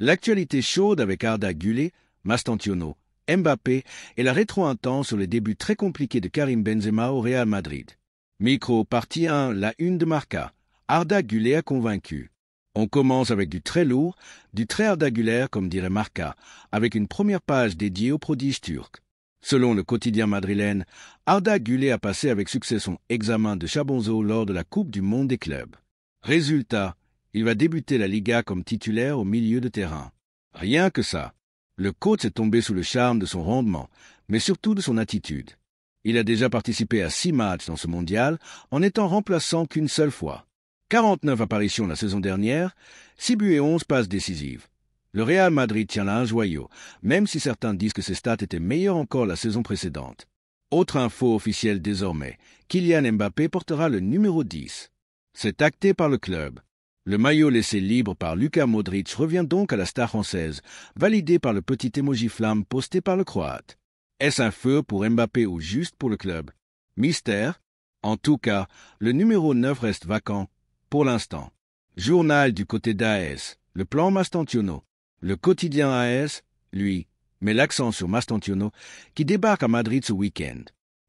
L'actualité chaude avec Arda Güler, Mastantuono, Mbappé et la rétro-intense sur les débuts très compliqués de Karim Benzema au Real Madrid. Micro, partie 1, la une de Marca. Arda Güler a convaincu. On commence avec du très lourd, du très Arda Güler comme dirait Marca, avec une première page dédiée au prodige turc. Selon le quotidien madrilène, Arda Güler a passé avec succès son examen de Chabonzo lors de la Coupe du Monde des clubs. Résultat, il va débuter la Liga comme titulaire au milieu de terrain. Rien que ça. Le coach est tombé sous le charme de son rendement, mais surtout de son attitude. Il a déjà participé à 6 matchs dans ce mondial en étant remplaçant qu'une seule fois. 49 apparitions la saison dernière, 6 buts et 11 passes décisives. Le Real Madrid tient là un joyau, même si certains disent que ses stats étaient meilleures encore la saison précédente. Autre info officielle désormais, Kylian Mbappé portera le numéro 10. C'est acté par le club. Le maillot laissé libre par Luka Modric revient donc à la star française, validé par le petit emoji flamme posté par le Croate. Est-ce un feu pour Mbappé ou juste pour le club? Mystère. En tout cas, le numéro 9 reste vacant, pour l'instant. Journal du côté d'AS, le plan Mastantuono. Le quotidien AS, lui, met l'accent sur Mastantuono, qui débarque à Madrid ce week-end.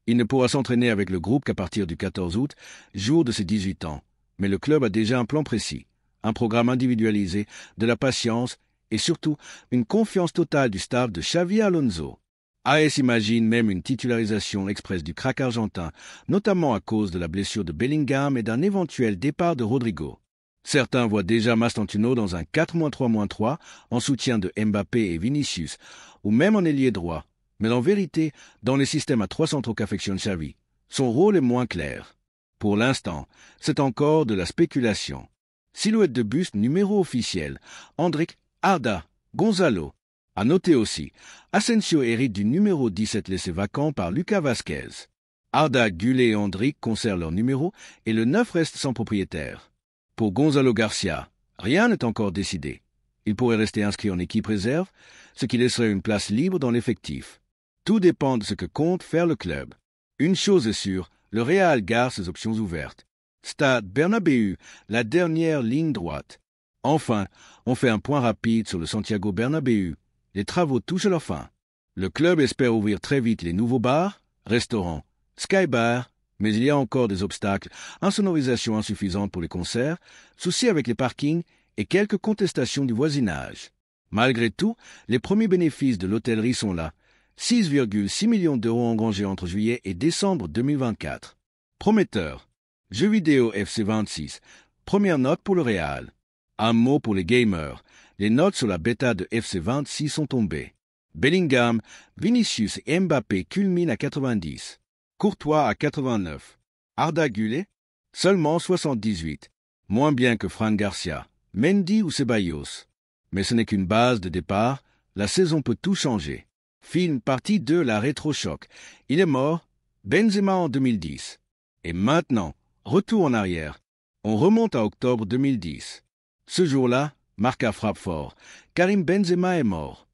Il ne pourra s'entraîner avec le groupe qu'à partir du 14 août, jour de ses 18 ans. Mais le club a déjà un plan précis, un programme individualisé, de la patience et surtout une confiance totale du staff de Xavi Alonso. AS imagine même une titularisation express du crack argentin, notamment à cause de la blessure de Bellingham et d'un éventuel départ de Rodrigo. Certains voient déjà Mastantuono dans un 4-3-3 en soutien de Mbappé et Vinicius, ou même en ailier droit. Mais en vérité, dans les systèmes à 3 centraux qu'affectionne Xavi, son rôle est moins clair. Pour l'instant, c'est encore de la spéculation. Silhouette de buste numéro officiel, Andric, Arda, Gonzalo. À noter aussi, Asensio hérite du numéro 17 laissé vacant par Lucas Vazquez. Arda, Güler et Andric conservent leur numéro et le 9 reste sans propriétaire. Pour Gonzalo Garcia, rien n'est encore décidé. Il pourrait rester inscrit en équipe réserve, ce qui laisserait une place libre dans l'effectif. Tout dépend de ce que compte faire le club. Une chose est sûre, le Real garde ses options ouvertes. Stade Bernabéu, la dernière ligne droite. Enfin, on fait un point rapide sur le Santiago Bernabéu. Les travaux touchent à leur fin. Le club espère ouvrir très vite les nouveaux bars, restaurants, skybar, mais il y a encore des obstacles, insonorisation insuffisante pour les concerts, soucis avec les parkings et quelques contestations du voisinage. Malgré tout, les premiers bénéfices de l'hôtellerie sont là. 6,6 millions d'euros engrangés entre juillet et décembre 2024. Prometteur. Jeux vidéo FC26. Première note pour le Real. Un mot pour les gamers. Les notes sur la bêta de FC26 sont tombées. Bellingham, Vinicius et Mbappé culminent à 90. Courtois à 89. Arda Güler, seulement 78. Moins bien que Fran Garcia, Mendy ou Ceballos. Mais ce n'est qu'une base de départ. La saison peut tout changer. Film partie 2, la rétro-choc. Il est mort, Benzema en 2010. Et maintenant, retour en arrière. On remonte à octobre 2010. Ce jour-là, Marca frappe fort. Karim Benzema est mort.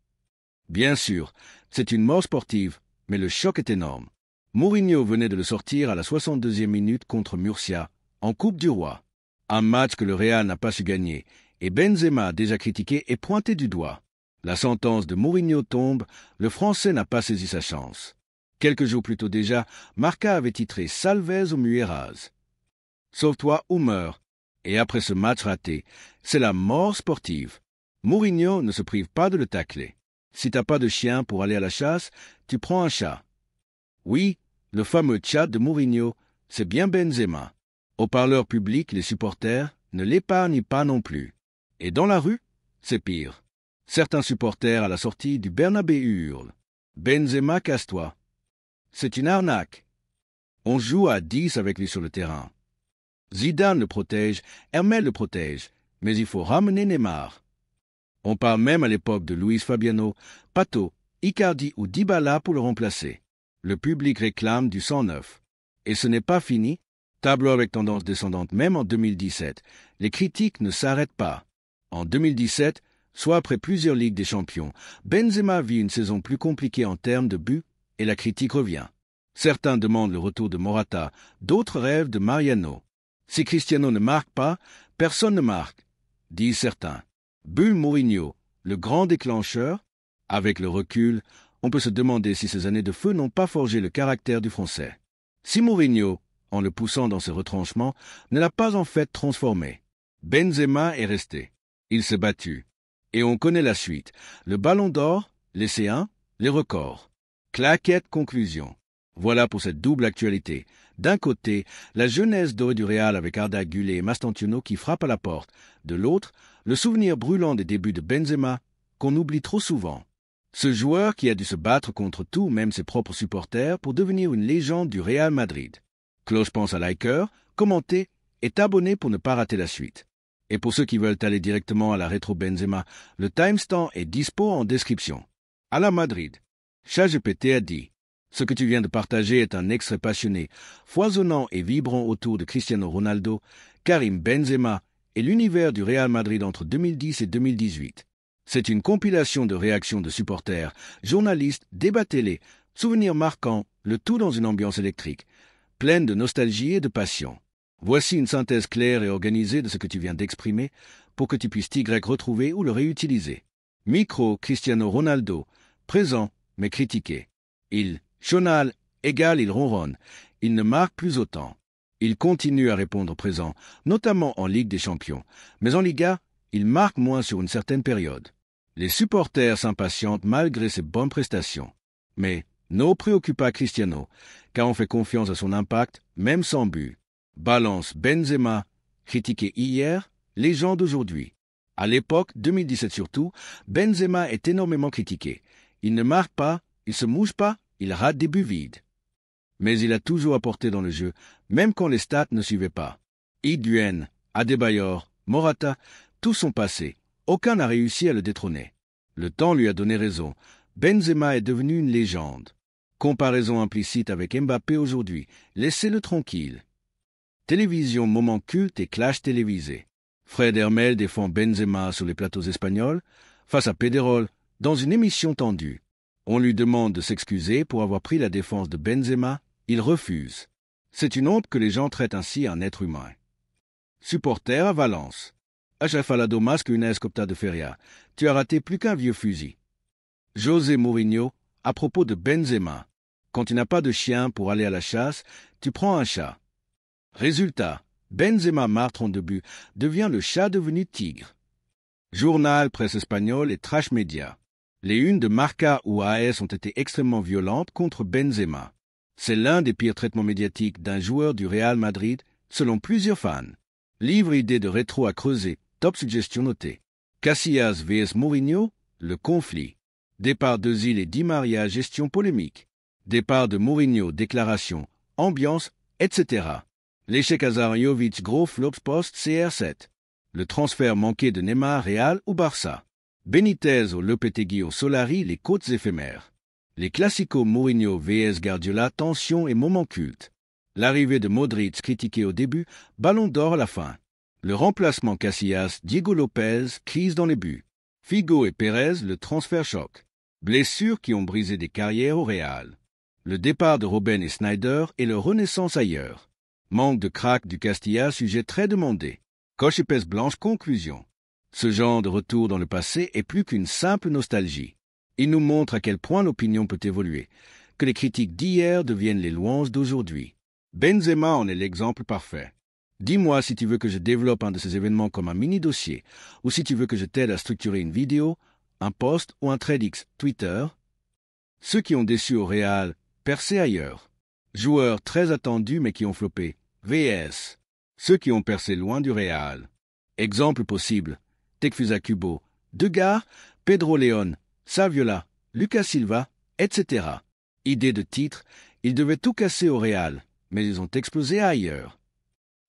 Bien sûr, c'est une mort sportive, mais le choc est énorme. Mourinho venait de le sortir à la 62e minute contre Murcia, en Coupe du Roi. Un match que le Real n'a pas su gagner, et Benzema, déjà critiqué, est pointé du doigt. La sentence de Mourinho tombe, le Français n'a pas saisi sa chance. Quelques jours plus tôt déjà, Marca avait titré Salvez au Mueras. Sauve-toi ou meurs. Et après ce match raté, c'est la mort sportive. Mourinho ne se prive pas de le tacler. Si t'as pas de chien pour aller à la chasse, tu prends un chat. Oui, le fameux chat de Mourinho, c'est bien Benzema. Au parleur public, les supporters ne l'épargnent pas non plus. Et dans la rue, c'est pire. Certains supporters à la sortie du Bernabéu hurlent « Benzema, casse-toi !» C'est une arnaque. On joue à 10 avec lui sur le terrain. Zidane le protège, Hermel le protège, mais il faut ramener Neymar. On parle même à l'époque de Luis Fabiano, Pato, Icardi ou Dybala pour le remplacer. Le public réclame du sang neuf. Et ce n'est pas fini. Tableau avec tendance descendante même en 2017. Les critiques ne s'arrêtent pas. En 2017, soit après plusieurs Ligues des Champions, Benzema vit une saison plus compliquée en termes de buts et la critique revient. Certains demandent le retour de Morata, d'autres rêvent de Mariano. Si Cristiano ne marque pas, personne ne marque, disent certains. Bulle Mourinho, le grand déclencheur? Avec le recul, on peut se demander si ces années de feu n'ont pas forgé le caractère du Français. Si Mourinho, en le poussant dans ses retranchements, ne l'a pas en fait transformé. Benzema est resté. Il s'est battu. Et on connaît la suite. Le ballon d'or, les C1, les records. Claquette conclusion. Voilà pour cette double actualité. D'un côté, la jeunesse dorée du Real avec Arda Güler et Mastantuono qui frappe à la porte. De l'autre, le souvenir brûlant des débuts de Benzema, qu'on oublie trop souvent. Ce joueur qui a dû se battre contre tout, même ses propres supporters, pour devenir une légende du Real Madrid. Cloche pense à liker, commenter et t'abonner pour ne pas rater la suite. Et pour ceux qui veulent aller directement à la rétro Benzema, le timestamp est dispo en description. À la Madrid. ChatGPT a dit: ce que tu viens de partager est un extrait passionné, foisonnant et vibrant autour de Cristiano Ronaldo, Karim Benzema et l'univers du Real Madrid entre 2010 et 2018. C'est une compilation de réactions de supporters, journalistes, débats télé, souvenirs marquants, le tout dans une ambiance électrique, pleine de nostalgie et de passion. Voici une synthèse claire et organisée de ce que tu viens d'exprimer pour que tu puisses t'y retrouver ou le réutiliser. Micro Cristiano Ronaldo, présent mais critiqué. Il, Chonal, égal il ronronne, il ne marque plus autant. Il continue à répondre présent, notamment en Ligue des Champions, mais en Liga, il marque moins sur une certaine période. Les supporters s'impatientent malgré ses bonnes prestations. Mais ne préoccupe pas Cristiano, car on fait confiance à son impact, même sans but. Balance Benzema, critiqué hier, légende d'aujourd'hui. À l'époque, 2017 surtout, Benzema est énormément critiqué. Il ne marque pas, il se mouche pas, il rate des buts vides. Mais il a toujours apporté dans le jeu, même quand les stats ne suivaient pas. Higuaín, Adebayor, Morata, tous sont passés. Aucun n'a réussi à le détrôner. Le temps lui a donné raison. Benzema est devenu une légende. Comparaison implicite avec Mbappé aujourd'hui. Laissez-le tranquille. Télévision, moment culte et clash télévisé. Fred Hermel défend Benzema sur les plateaux espagnols, face à Pedrerol, dans une émission tendue. On lui demande de s'excuser pour avoir pris la défense de Benzema. Il refuse. C'est une honte que les gens traitent ainsi un être humain. Supporter à Valence. Achef falado más que una escopeta de feria. Tu as raté plus qu'un vieux fusil. José Mourinho, à propos de Benzema. Quand tu n'as pas de chien pour aller à la chasse, tu prends un chat. Résultat, Benzema marque 32 buts, devient le chat devenu tigre. Journal, presse espagnole et trash média. Les unes de Marca ou AS ont été extrêmement violentes contre Benzema. C'est l'un des pires traitements médiatiques d'un joueur du Real Madrid, selon plusieurs fans. Livre idée de rétro à creuser, top suggestion notée. Casillas vs Mourinho, le conflit. Départ d'Ozil et Di Maria, gestion polémique. Départ de Mourinho, déclaration, ambiance, etc. L'échec Hazard-Jovic, gros flops post CR7. Le transfert manqué de Neymar, Real ou Barça. Benitez au Lopetegui au Solari, les côtes éphémères. Les classicos Mourinho vs Guardiola, tension et moment culte. L'arrivée de Modric critiqué au début, ballon d'or à la fin. Le remplacement Casillas, Diego Lopez, crise dans les buts. Figo et Pérez, le transfert choc. Blessures qui ont brisé des carrières au Real. Le départ de Robben et Sneijder et leur renaissance ailleurs. Manque de crack du Castilla, sujet très demandé. Coche épaisse blanche, conclusion. Ce genre de retour dans le passé est plus qu'une simple nostalgie. Il nous montre à quel point l'opinion peut évoluer, que les critiques d'hier deviennent les louanges d'aujourd'hui. Benzema en est l'exemple parfait. Dis-moi si tu veux que je développe un de ces événements comme un mini-dossier, ou si tu veux que je t'aide à structurer une vidéo, un post ou un thread X Twitter. Ceux qui ont déçu au Real, percé ailleurs. Joueurs très attendus mais qui ont floppé. VS. Ceux qui ont percé loin du Real. Exemple possible. Tekfusa Kubo, Degar, Pedro León, Saviola, Lucas Silva, etc. Idée de titre, ils devaient tout casser au Real, mais ils ont explosé ailleurs.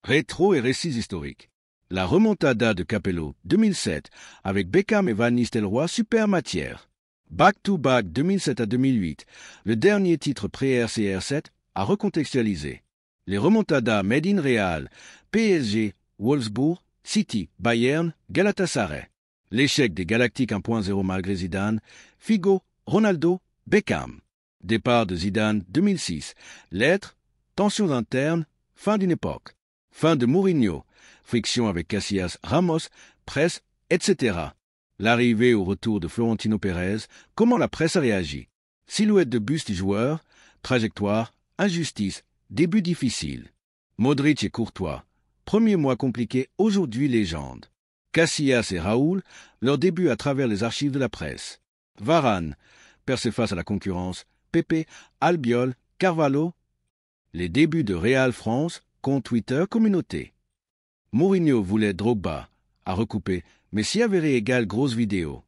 Rétro et récits historiques. La remontada de Capello 2007 avec Beckham et Van Nistelrooy, super matière. Back-to-back 2007 à 2008, le dernier titre pré-RCR7 à recontextualiser. Les remontadas Made in Real, PSG, Wolfsburg, City, Bayern, Galatasaray. L'échec des Galactiques 1.0 malgré Zidane, Figo, Ronaldo, Beckham. Départ de Zidane 2006. Lettres, tensions internes, fin d'une époque. Fin de Mourinho, friction avec Casillas, Ramos, presse, etc. L'arrivée au retour de Florentino Pérez, comment la presse a réagi. Silhouette de buste du joueur, trajectoire, injustice, début difficile. Modric et Courtois, premier mois compliqué, aujourd'hui légende. Casillas et Raoul, leur début à travers les archives de la presse. Varane, percé face à la concurrence. Pepe, Albiol, Carvalho. Les débuts de Real France, compte Twitter communauté. Mourinho voulait Drogba, à recouper, Messi avéré égale grosse vidéo.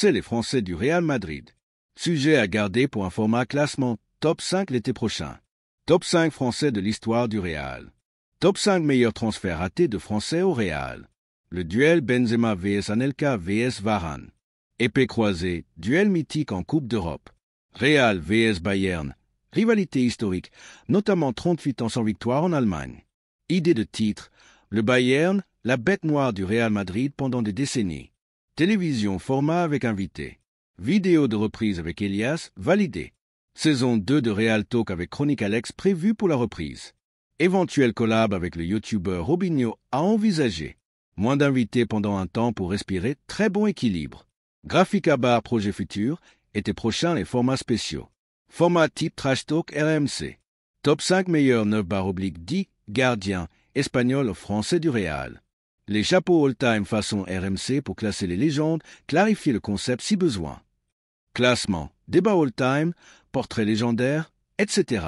Les Français du Real Madrid. Sujet à garder pour un format classement top 5 l'été prochain. Top 5 Français de l'histoire du Real. Top 5 meilleurs transferts ratés de Français au Real. Le duel Benzema vs Anelka vs Varane. Épée croisée, duel mythique en Coupe d'Europe. Real vs Bayern. Rivalité historique, notamment 38 ans sans victoire en Allemagne. Idée de titre, le Bayern, la bête noire du Real Madrid pendant des décennies. Télévision format avec invité. Vidéo de reprise avec Elias, validée. Saison 2 de Real Talk avec Chronique Alex prévue pour la reprise. Éventuel collab avec le youtubeur Robinho à envisager. Moins d'invités pendant un temps pour respirer, très bon équilibre. Graphique à barre projet futur, été prochain les formats spéciaux. Format type Trash Talk RMC. Top 5 meilleurs 9/10 gardiens espagnols français du Real. Les chapeaux all-time façon RMC pour classer les légendes, clarifier le concept si besoin. Classement, débat all-time, portrait légendaire, etc.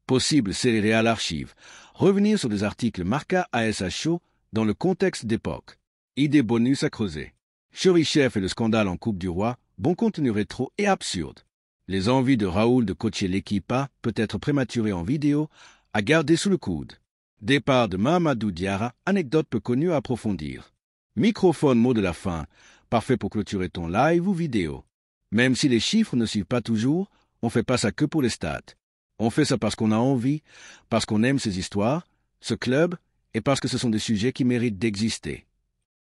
Possible série Real archive. Revenir sur des articles Marca AS Show dans le contexte d'époque. Idée bonus à creuser. Cherichev et le scandale en Coupe du Roi, bon contenu rétro et absurde. Les envies de Raoul de coacher l'équipe A, peut-être prématurées en vidéo, à garder sous le coude. Départ de Mahamadou Diarra, anecdote peu connue à approfondir. Microphone mot de la fin, parfait pour clôturer ton live ou vidéo. Même si les chiffres ne suivent pas toujours, on fait pas ça que pour les stats. On fait ça parce qu'on a envie, parce qu'on aime ces histoires, ce club, et parce que ce sont des sujets qui méritent d'exister.